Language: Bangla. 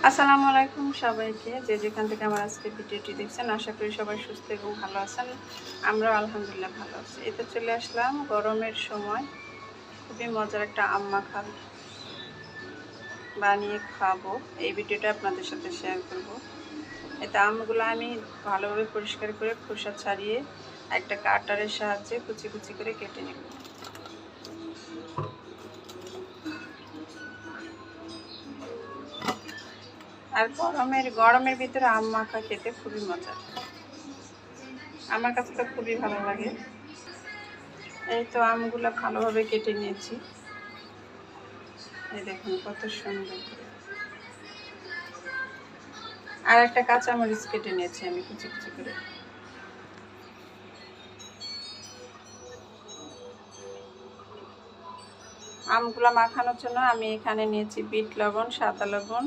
আসসালামু আলাইকুম সবাইকে, যে যেখান থেকে আমার আজকে ভিডিওটি দেখছেন। আশা করি সবাই সুস্থ এবং ভালো আছেন। আমরাও আলহামদুলিল্লাহ ভালো আছি। এই তো চলে আসলাম গরমের সময়, খুবই মজার একটা আম মাখা বানিয়ে খাবো। এই ভিডিওটা আপনাদের সাথে শেয়ার করব। এতে আমগুলো আমি ভালোভাবে পরিষ্কার করে খোসা ছাড়িয়ে একটা কাটারের সাহায্যে কুচি কুচি করে কেটে নেব। আর গরমের ভিতরে আম মাখা খেতে খুবই মজা, আমার কাছে তো খুবই ভালো লাগে। এই তো আমগুলো ভালোভাবে কেটে নিয়েছি, এই দেখুন কত সুন্দর করে। আর একটা কাঁচামরিচ কেটে নিয়েছি আমি কুচি কুচি করে। আমগুলো মাখানোর জন্য আমি এখানে নিয়েছি বিট লবণ, সাদা লবণ,